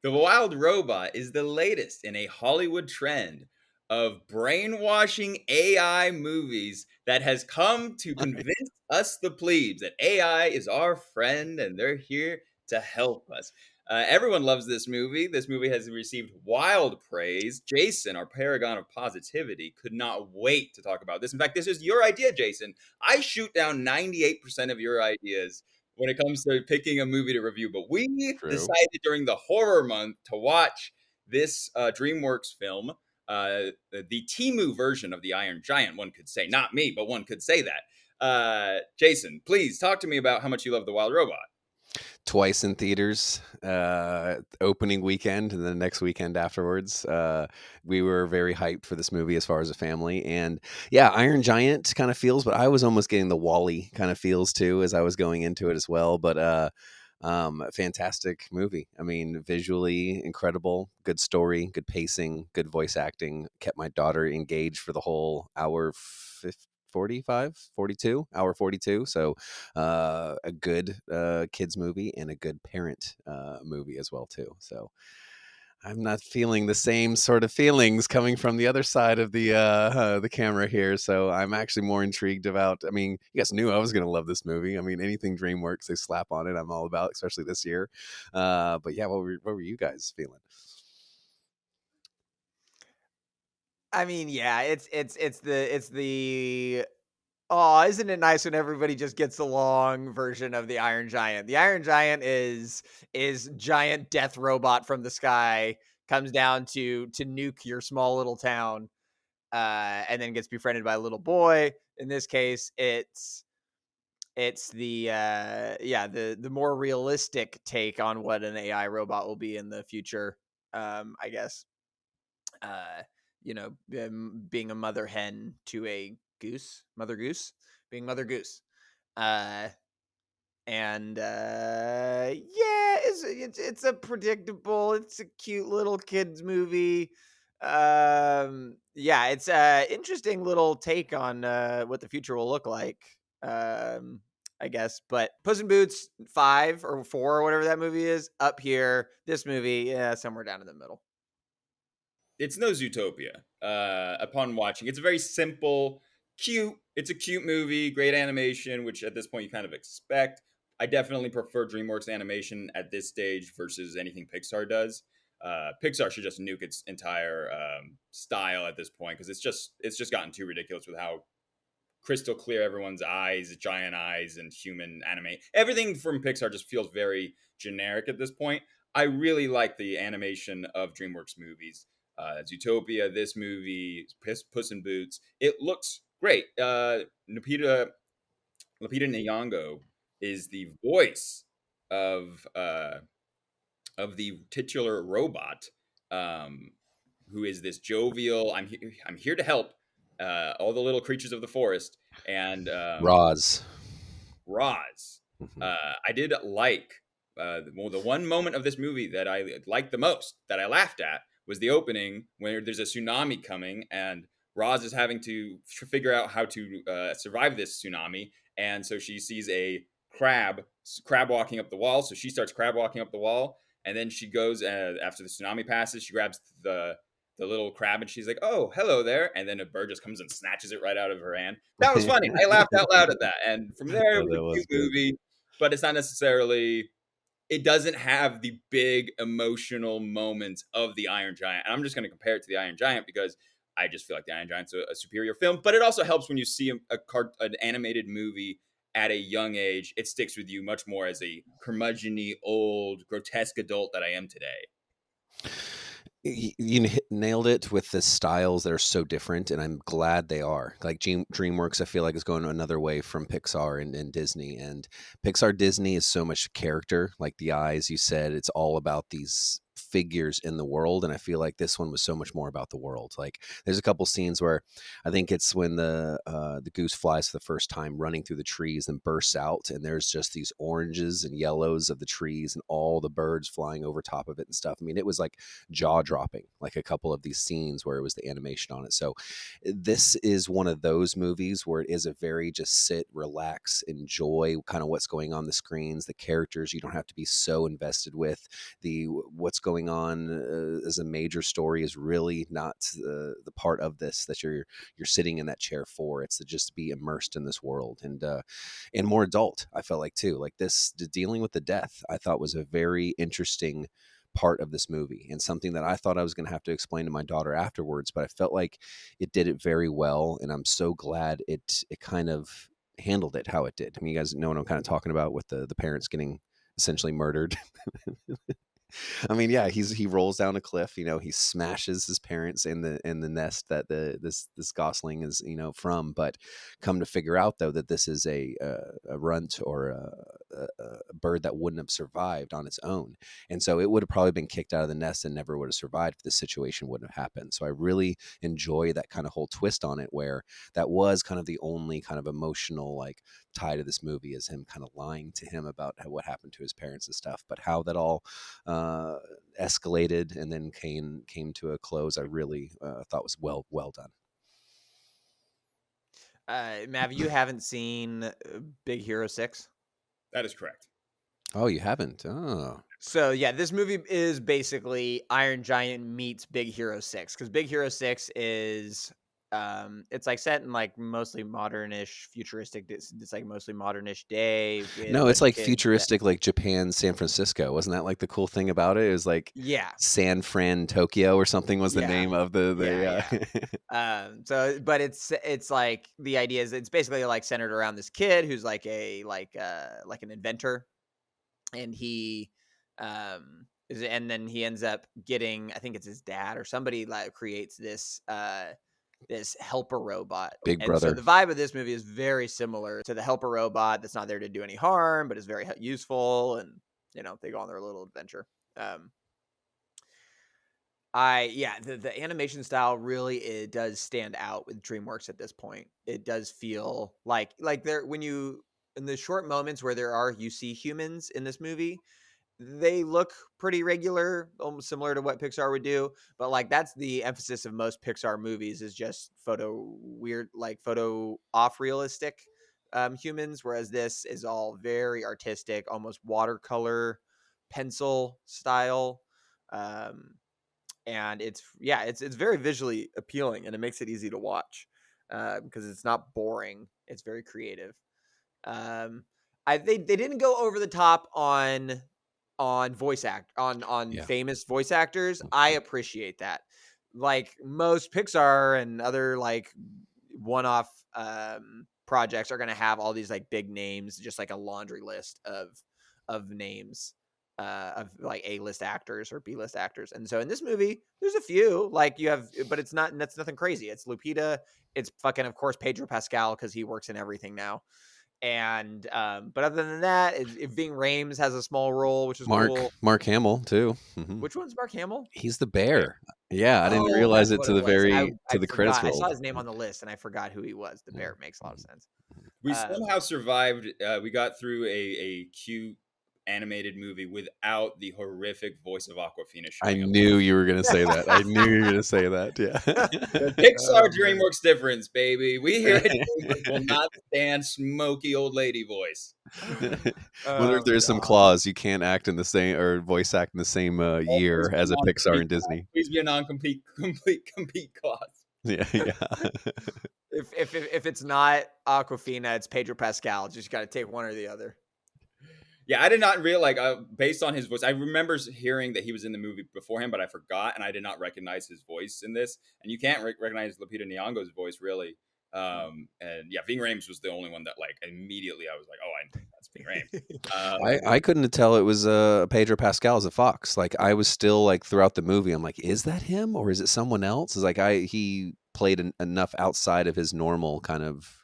The Wild Robot is the latest in a Hollywood trend of brainwashing AI movies that has come to convince us, the plebes, that AI is our friend and they're here to help us. Everyone loves this movie. This movie has received wild praise. Jason, our paragon of positivity, could not wait to talk about this. In fact, this is your idea, Jason. I shoot down 98% of your ideas when it comes to picking a movie to review. But we True. decided during the horror month to watch this Dreamworks film, the Timu version of the Iron Giant. One could say, not me, but one could say that. Jason, please talk to me about how much you love the Wild Robot. Twice in theaters, opening weekend and the next weekend afterwards. We were very hyped for this movie as far as a family. And yeah, Iron Giant kind of feels, but I was almost getting the Wall-E kind of feels too as I was going into it as well. But fantastic movie. I mean, visually incredible, good story, good pacing, good voice acting. Kept my daughter engaged for the whole hour 45, 42, hour 42. So a good kids movie and a good parent movie as well too. So I'm not feeling the same sort of feelings coming from the other side of the camera here. So I'm actually more intrigued about. I mean, you guys knew I was going to love this movie. I mean, anything DreamWorks they slap on it, I'm all about, especially this year. But yeah, what were you guys feeling? I mean, yeah, it's the oh, isn't it nice when everybody just gets along version of the Iron Giant? The Iron Giant is giant death robot from the sky, comes down to nuke your small little town, and then gets befriended by a little boy. In this case, it's the yeah, the more realistic take on what an AI robot will be in the future. I guess. Uh, being a mother hen to a mother goose, being mother goose. Uh, and yeah, it's a predictable, it's a cute little kids movie. Yeah, it's a interesting little take on what the future will look like. I guess, but Puss in Boots 5 or 4 or whatever that movie is up here. This movie, yeah, somewhere down in the middle. It's no Zootopia. Upon watching, it's a very simple, cute. It's a cute movie, great animation, which at this point you kind of expect. I definitely prefer DreamWorks animation at this stage versus anything Pixar does. Pixar should just nuke its entire style at this point because it's just gotten too ridiculous with how crystal clear everyone's eyes, giant eyes, and human anime. Everything from Pixar just feels very generic at this point. I really like the animation of DreamWorks movies. Zootopia, this movie, Puss in Boots. It looks great. Lupita Nyong'o is the voice of uh, of the titular robot, um, who is this jovial. I'm here to help all the little creatures of the forest, and Roz. Roz. Mhm. I did like the one moment of this movie that I liked the most, that I laughed at, was the opening where there's a tsunami coming and Roz is having to figure out how to survive this tsunami, and so she sees a crab walking up the wall, so she starts crab walking up the wall, and then she goes after the tsunami passes, she grabs the little crab and she's like, "Oh, hello there," and then a bird just comes and snatches it right out of her hand. That was funny. I laughed out loud at that, and from there it Oh, was that a was cute good. movie, but it's not necessarily. It doesn't have the big emotional moments of the Iron Giant. And I'm just going to compare it to the Iron Giant because I just feel like the Iron Giant's a superior film. But it also helps when you see an animated movie at a young age. It sticks with you much more as a curmudgeon-y, old, grotesque adult that I am today. You nailed it with the styles that are so different, and I'm glad they are. Like DreamWorks, I feel like is going another way from Pixar and Disney. And Pixar Disney is so much character, like the eyes. You said it's all about these figures in the world, and I feel like this one was so much more about the world. Like there's a couple scenes where I think it's when the goose flies for the first time, running through the trees, and bursts out, and there's just these oranges and yellows of the trees, and all the birds flying over top of it and stuff. I mean, it was like jaw dropping, like a couple of these scenes where it was the animation on it. So this is one of those movies where it is a very just sit, relax, enjoy kind of what's going on the screens, the characters. You don't have to be so invested with the what's going on as a major story is really not the part of this that you're sitting in that chair for. It's to just be immersed in this world, and more adult. I felt like too, like this dealing with the death. I thought was a very interesting part of this movie, and something that I thought I was going to have to explain to my daughter afterwards, but I felt like it did it very well, and I'm so glad it kind of handled it how it did. I mean, you guys know what I'm kind of talking about with the parents getting essentially murdered. I mean, yeah, he rolls down a cliff. He smashes his parents in the nest that this gosling is from. But come to figure out though that this is a runt or a bird that wouldn't have survived on its own, and so it would have probably been kicked out of the nest and never would have survived if this situation wouldn't have happened. So I really enjoy that kind of whole twist on it, where that was kind of the only kind of emotional like tie to this movie is him kind of lying to him about what happened to his parents and stuff, but how that all escalated and then came to a close, I really thought was well done. Mav, you haven't seen Big Hero 6? That is correct. Oh, you haven't? Oh. So yeah, this movie is basically Iron Giant meets Big Hero 6, because Big Hero 6 is it's like set in like mostly modernish, futuristic. It's like mostly modernish day. With a No, bunch it's of like kids futuristic, like Japan, San Francisco. Wasn't that like the cool thing about it? It was like yeah, San Fran, Tokyo, or something was the yeah, name of the yeah. So, but it's like the idea is it's basically like centered around this kid who's like like an inventor, and and then he ends up getting, I think it's his dad or somebody, like creates this helper robot. Big And so Brother. the vibe of this movie is very similar to the helper robot that's not there to do any harm, but is very useful, and they go on their little adventure. The animation style really, it does stand out with DreamWorks at this point. It does feel like there, when you, in the short moments where you see humans in this movie, they look pretty regular, almost similar to what Pixar would do. But like, that's the emphasis of most Pixar movies, is just photo off realistic humans, whereas this is all very artistic, almost watercolor pencil style. And it's very visually appealing, and it makes it easy to watch because it's not boring. It's very creative. They didn't go over the top on Yeah. famous voice actors. I appreciate that. Like most Pixar and other like one-off projects are going to have all these like big names, just like a laundry list of names of like A-list actors or B-list actors. And so in this movie, there's a few like you have, but that's nothing crazy. It's Lupita, it's fucking, of course, Pedro Pascal, because he works in everything now. And but other than that, Ving Rhames has a small role, which is cool. Mark Hamill too. Which one's Mark Hamill? He's the bear. Yeah, I didn't Oh, realize that's it what to it the was. I the credits forgot. I roll. saw his name on the list, and I forgot who he was. The bear makes a lot of sense. We somehow survived. We got through a cute animated movie without the horrific voice of Aquafina I showing up. knew you were going to say that. I knew you were going to say that. Yeah. The Pixar DreamWorks difference, baby. We here at DreamWorks will not stand smoky old lady voice. Wonder if there's some clause you can't act in the same or voice act in the same year as a Pixar and Disney. Please be a non-compete compete clause. Yeah. If it's not Aquafina, it's Pedro Pascal. Just got to take one or the other. Yeah, I did not realize, based on his voice, I remember hearing that he was in the movie beforehand, but I forgot, and I did not recognize his voice in this. And you can't recognize Lupita Nyong'o's voice, really. And yeah, Ving Rhames was the only one that, like, immediately I was like, oh, I know that's Ving Rhames. I couldn't tell it was Pedro Pascal as a fox. Like, I was still, like, throughout the movie, I'm like, is that him or is it someone else? It's like, he played enough outside of his normal kind of,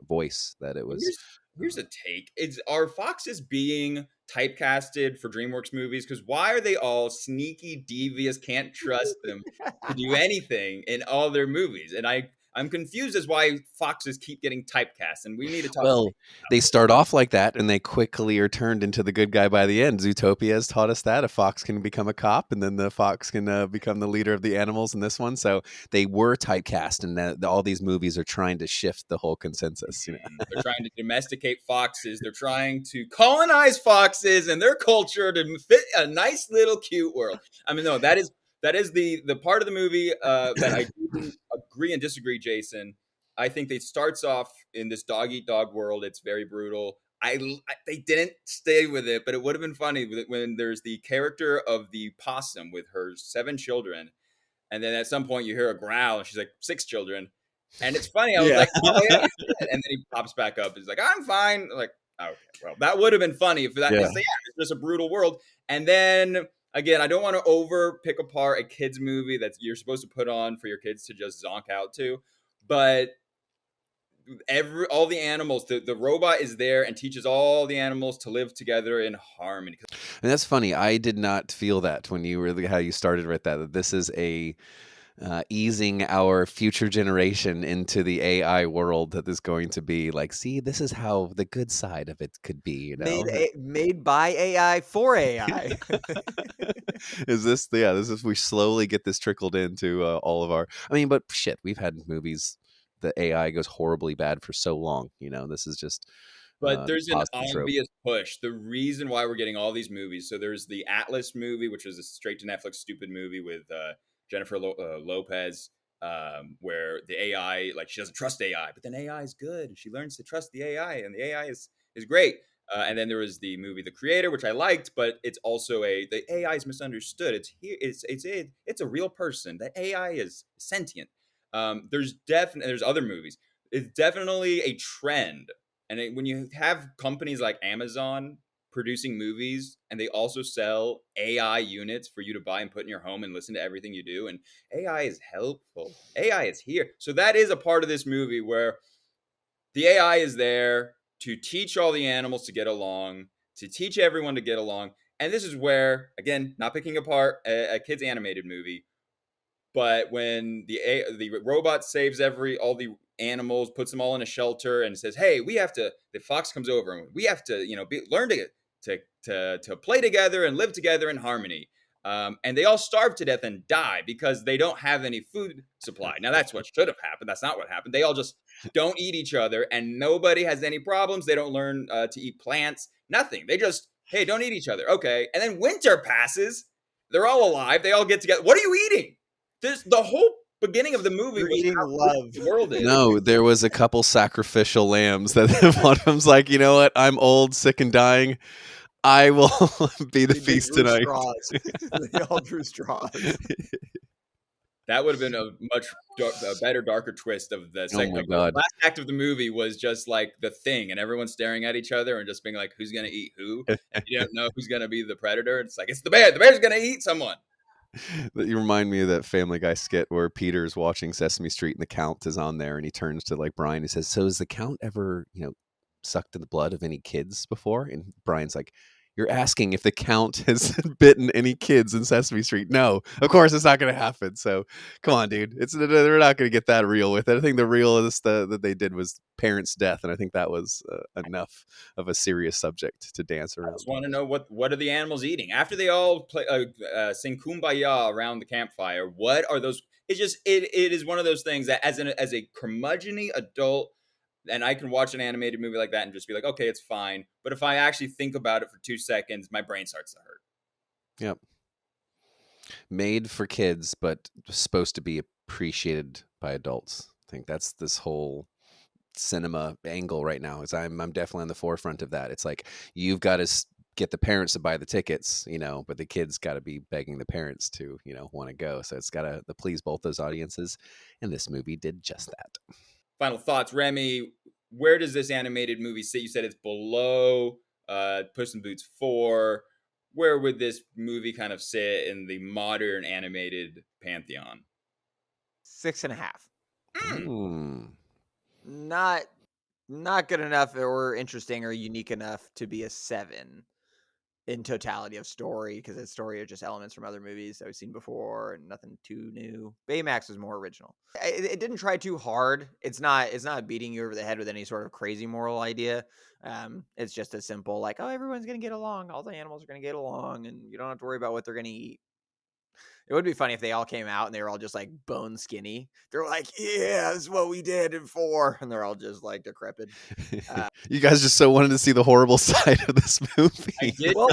voice that it was... Here's a take. Are foxes being typecasted for DreamWorks movies? Because why are they all sneaky, devious, can't trust them to do anything in all their movies? And I I'm confused as why foxes keep getting typecast, and we need to talk to Well, they start off like that and they quickly are turned into the good guy by the end. Zootopia has taught us that a fox can become a cop and then the fox can become the leader of the animals in this one. So they were typecast, and all these movies are trying to shift the whole consensus. They're trying to domesticate foxes. They're trying to colonize foxes and their culture to fit a nice little cute world. I mean, no, that is the part of the movie that I do agree and disagree, Jason. I think it starts off in this dog eat dog world. It's very brutal. They didn't stay with it, but it would have been funny when there's the character of the possum with her 7 children, and then at some point you hear a growl, and she's like 6 children, and it's funny. I was Yeah. like, oh yeah, he's dead. And then he pops back up. He's like, I'm fine. Like, okay, well, that would have been funny if that. Yeah. It's just a brutal world. And then again, I don't want to over pick apart a kids movie that you're supposed to put on for your kids to just zonk out to, but all the animals, the robot is there and teaches all the animals to live together in harmony. And that's funny. I did not feel that when you were how you started with that this is a easing our future generation into the AI world that is going to be like, see, this is how the good side of it could be, you know. Made by AI for AI. This is we slowly get this trickled into all of our, I mean, but shit, we've had movies that AI goes horribly bad for so long, you know. This is just But there's an positive trope. obvious push. The reason why we're getting all these movies. So there's the Atlas movie, which is a straight to Netflix stupid movie with Jennifer Lopez, where the AI, like, she doesn't trust AI, but then AI is good, and she learns to trust the AI, and the AI is great. And then there was the movie The Creator, which I liked, but it's also the AI is misunderstood. It's here. It's a real person. The AI is sentient. There's other movies. It's definitely a trend, and when you have companies like Amazon producing movies, and they also sell AI units for you to buy and put in your home and listen to everything you do, and AI is helpful. AI is here. So that is a part of this movie where the AI is there to teach all the animals to get along, to teach everyone to get along. And this is where, again, not picking apart a kid's animated movie, but when the robot saves all the animals, puts them all in a shelter, and says, "Hey, we have to." The fox comes over, and we have to, learn to play together and live together in harmony. And they all starve to death and die because they don't have any food supply. Now that's what should have happened. That's not what happened. They all just don't eat each other, and nobody has any problems. They don't learn to eat plants. Nothing. They just, hey, don't eat each other. Okay. And then winter passes. They're all alive. They all get together. What are you eating? The whole beginning of the movie You're was eating how love. the world is. No, there was a couple sacrificial lambs that one of them's like, you know what? I'm old, sick, and dying. I will be the They feast drew tonight. straws. They all drew straws. That would have been a much better, darker twist of the Oh my the God. last act of the movie was just like The Thing, and everyone's staring at each other and just being like, "Who's gonna eat who?" And you don't know who's gonna be the predator. It's like, it's the bear. The bear's gonna eat someone. You remind me of that Family Guy skit where Peter's watching Sesame Street and the Count is on there, and he turns to like Brian. He says, "So has the Count ever, sucked in the blood of any kids before?" And Brian's like, "You're asking if the Count has bitten any kids in Sesame Street? No, of course it's not going to happen. So come on, dude. They're not going to get that real with it. I think the realest that they did was parents' death, and I think that was enough of a serious subject to dance I around." just want to know what are the animals eating after they all play sing "Kumbaya" around the campfire. What are those? It's just it is one of those things that as a curmudgeony adult, and I can watch an animated movie like that and just be like, okay, it's fine. But if I actually think about it for 2 seconds, my brain starts to hurt. Yep. Made for kids, but supposed to be appreciated by adults. I think that's this whole cinema angle right now. Is I'm definitely on the forefront of that. It's like you've got to get the parents to buy the tickets, but the kids got to be begging the parents to, want to go. So it's got to please both those audiences, and this movie did just that. Final thoughts, Remy. Where does this animated movie sit? You said it's below Puss in Boots 4. Where would this movie kind of sit in the modern animated pantheon? 6.5. Mm. Not good enough or interesting or unique enough to be a 7. in totality of story, because its story are just elements from other movies that we've seen before and nothing too new. Baymax was more original. It didn't try too hard. It's not beating you over the head with any sort of crazy moral idea. It's just a simple like, oh, everyone's gonna get along, all the animals are gonna get along, and you don't have to worry about what they're gonna eat. It would be funny if they all came out and they were all just like bone skinny. They're like, yeah, this is what we did in 4, and they're all just like decrepit. You guys just so wanted to see the horrible side of this movie. I did. Well,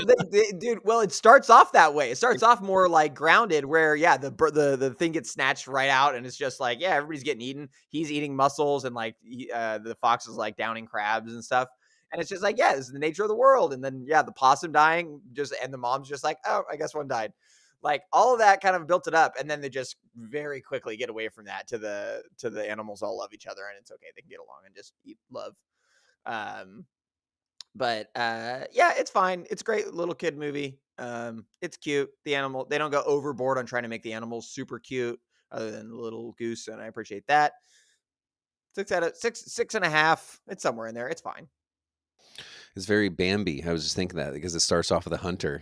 dude. Well, it starts off that way. It starts off more like grounded, where the thing gets snatched right out, and it's just like, yeah, everybody's getting eaten. He's eating mussels, and like the fox is like downing crabs and stuff. And it's just like, yeah, this is the nature of the world. And then yeah, the possum dying, and the mom's just like, oh, I guess one died. Like all of that kind of built it up, and then they just very quickly get away from that to the animals all love each other, and it's okay, they can get along and just eat love. But yeah, it's fine. It's a great little kid movie. It's cute. They don't go overboard on trying to make the animals super cute, other than the little goose, and I appreciate that. 6.5. It's somewhere in there. It's fine. It's very Bambi. I was just thinking that because it starts off with a hunter,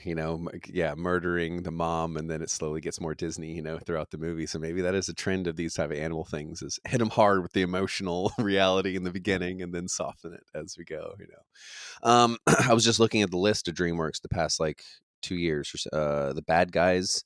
murdering the mom, and then it slowly gets more Disney, throughout the movie. So maybe that is a trend of these type of animal things: is hit them hard with the emotional reality in the beginning, and then soften it as we go. I was just looking at the list of DreamWorks the past like 2 years. The Bad Guys,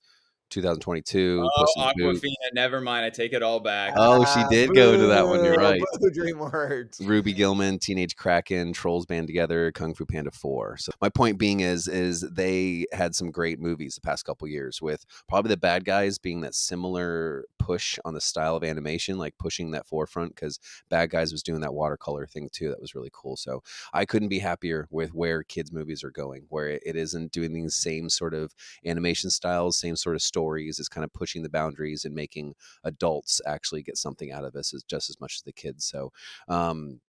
2022. Oh, Puss in Boots. Aquafina, never mind. I take it all back. Oh, she did go to that one. You're right. DreamWorks. Ruby Gillman, Teenage Kraken, Trolls Band Together, Kung Fu Panda 4. So my point being is they had some great movies the past couple years, with probably The Bad Guys being that similar push on the style of animation, like pushing that forefront, because Bad Guys was doing that watercolor thing too. That was really cool. So I couldn't be happier with where kids movies are going, where it isn't doing these same sort of animation styles, same sort of stories. It's kind of pushing the boundaries and making adults actually get something out of this just as much as the kids. So can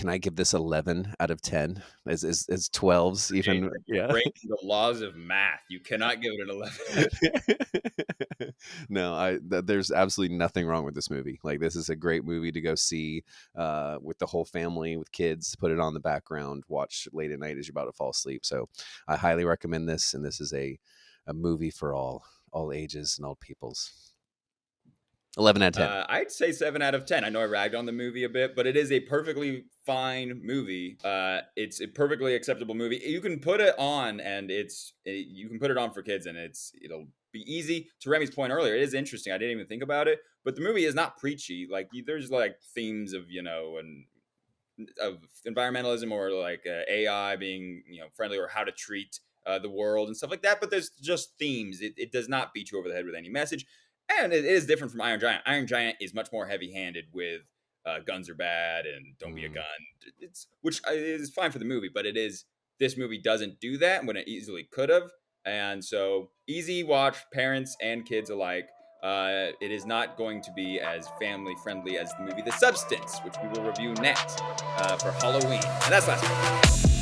I give this 11 out of 10? Is 12s even? You're breaking the laws of math. You cannot give it an 11. No, there's absolutely nothing wrong with this movie. Like, this is a great movie to go see with the whole family, with kids. Put it on the background, watch late at night as you're about to fall asleep. So I highly recommend this, and this is a movie for all ages and all peoples. 11 out of 10. I'd say 7 out of 10. I know I ragged on the movie a bit, but it is a perfectly fine movie. It's a perfectly acceptable movie. You can put it on, and you can put it on for kids, and it'll be easy. To Remy's point earlier, it is interesting. I didn't even think about it, but the movie is not preachy. Like, there's like themes of of environmentalism, or like AI being friendly, or how to treat the world and stuff like that. But there's just themes. It does not beat you over the head with any message. And it is different from Iron Giant. Iron Giant is much more heavy-handed with guns are bad and don't be a gun. Which is fine for the movie, but this movie doesn't do that when it easily could have. And so easy watch, parents and kids alike. It is not going to be as family-friendly as the movie The Substance, which we will review next for Halloween. And that's last week.